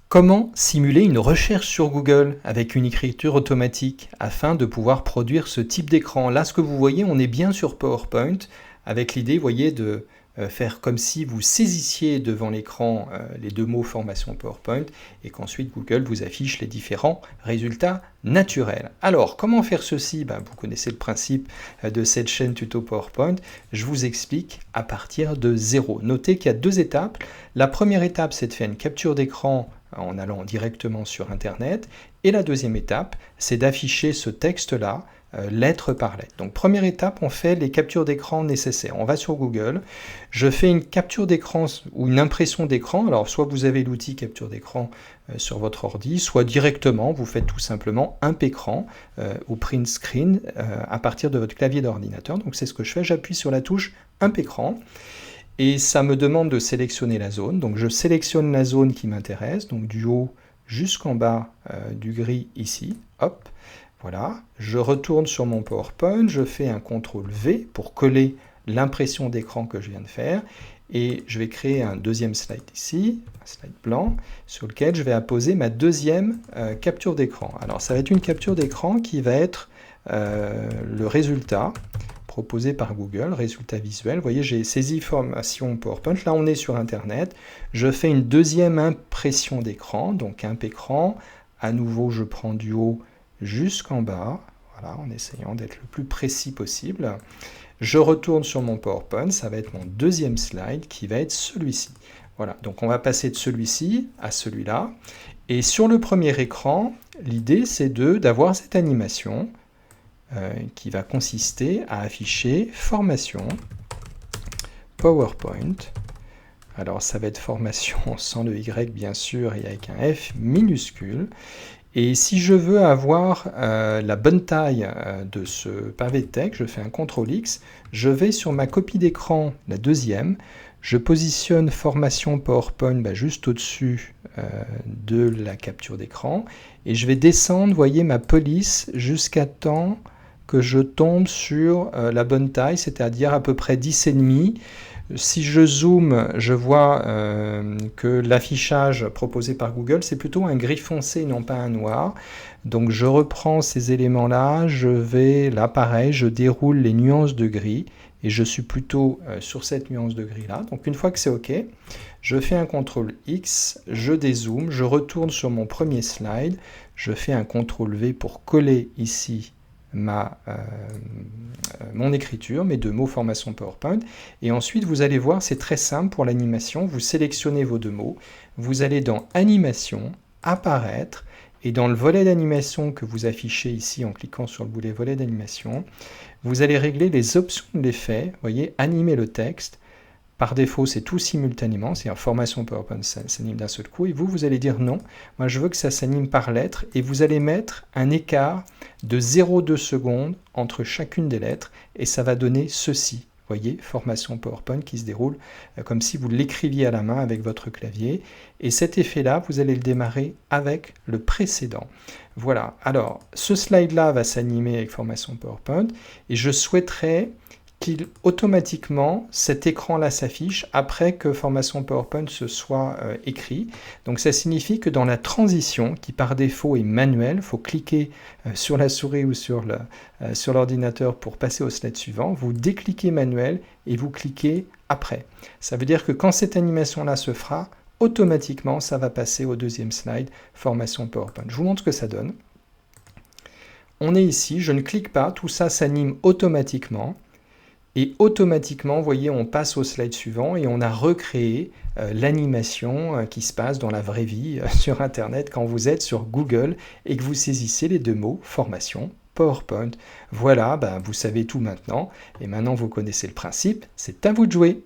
Comment simuler une recherche sur Google avec une écriture automatique afin de pouvoir produire ce type d'écran? Là, ce que vous voyez, on est bien sur PowerPoint avec l'idée, vous voyez, de faire comme si vous saisissiez devant l'écran les deux mots formation PowerPoint et qu'ensuite Google vous affiche les différents résultats naturels. Alors, comment faire ceci? Vous connaissez le principe de cette chaîne tuto PowerPoint. Je vous explique à partir de zéro. Notez qu'il y a deux étapes. La première étape, c'est de faire une capture d'écran en allant directement sur Internet. Et la deuxième étape, c'est d'afficher ce texte-là, lettre par lettre. Donc première étape, on fait les captures d'écran nécessaires. On va sur Google, je fais une capture d'écran ou une impression d'écran. Alors soit vous avez l'outil capture d'écran sur votre ordi, soit directement, vous faites tout simplement un écran ou print screen à partir de votre clavier d'ordinateur. Donc c'est ce que je fais, j'appuie sur la touche un écran. Et ça me demande de sélectionner la zone. Donc je sélectionne la zone qui m'intéresse, donc du haut jusqu'en bas du gris ici. Hop, voilà. Je retourne sur mon PowerPoint, je fais un CTRL-V pour coller l'impression d'écran que je viens de faire. Et je vais créer un deuxième slide ici, un slide blanc, sur lequel je vais apposer ma deuxième capture d'écran. Alors ça va être une capture d'écran qui va être le résultat proposé par Google, résultat visuel. Vous voyez, j'ai saisi formation PowerPoint. Là, on est sur Internet. Je fais une deuxième impression d'écran, donc un écran. À nouveau, je prends du haut jusqu'en bas, voilà, en essayant d'être le plus précis possible. Je retourne sur mon PowerPoint. Ça va être mon deuxième slide qui va être celui-ci. Voilà, donc on va passer de celui-ci à celui-là. Et sur le premier écran, l'idée, c'est d'avoir cette animation qui va consister à afficher formation PowerPoint. Alors ça va être formation sans le Y bien sûr et avec un F minuscule. Et si je veux avoir la bonne taille de ce pavé de texte, je fais un CTRL-X, je vais sur ma copie d'écran, la deuxième, je positionne formation PowerPoint juste au-dessus de la capture d'écran et je vais descendre, vous voyez, ma police jusqu'à temps que je tombe sur la bonne taille, c'est-à-dire à peu près 10,5. Si je zoome, je vois que l'affichage proposé par Google, c'est plutôt un gris foncé, non pas un noir. Donc je reprends ces éléments-là, là pareil, je déroule les nuances de gris, et je suis plutôt sur cette nuance de gris-là. Donc une fois que c'est OK, je fais un CTRL-X, je dézoome, je retourne sur mon premier slide, je fais un CTRL-V pour coller ici mon écriture, mes deux mots formation PowerPoint, et ensuite vous allez voir, c'est très simple pour l'animation, vous sélectionnez vos deux mots, vous allez dans animation, apparaître, et dans le volet d'animation que vous affichez ici en cliquant sur le boulet volet d'animation, vous allez régler les options de l'effet, vous voyez, animer le texte. Par défaut, c'est tout simultanément, c'est-à-dire formation PowerPoint, ça s'anime d'un seul coup, et vous allez dire non, moi je veux que ça s'anime par lettre, et vous allez mettre un écart de 0,2 secondes entre chacune des lettres, et ça va donner ceci, vous voyez, formation PowerPoint qui se déroule comme si vous l'écriviez à la main avec votre clavier, et cet effet-là, vous allez le démarrer avec le précédent. Voilà, alors ce slide-là va s'animer avec formation PowerPoint, et je souhaiterais automatiquement, cet écran-là s'affiche après que formation PowerPoint se soit écrit. Donc ça signifie que dans la transition, qui par défaut est manuelle, il faut cliquer sur la souris ou sur l'ordinateur pour passer au slide suivant, vous décliquez manuel et vous cliquez après. Ça veut dire que quand cette animation-là se fera, automatiquement, ça va passer au deuxième slide, formation PowerPoint. Je vous montre ce que ça donne. On est ici, je ne clique pas, tout ça s'anime automatiquement. Et automatiquement, vous voyez, on passe au slide suivant et on a recréé l'animation qui se passe dans la vraie vie sur Internet quand vous êtes sur Google et que vous saisissez les deux mots formation PowerPoint. Voilà, vous savez tout maintenant et maintenant vous connaissez le principe, c'est à vous de jouer.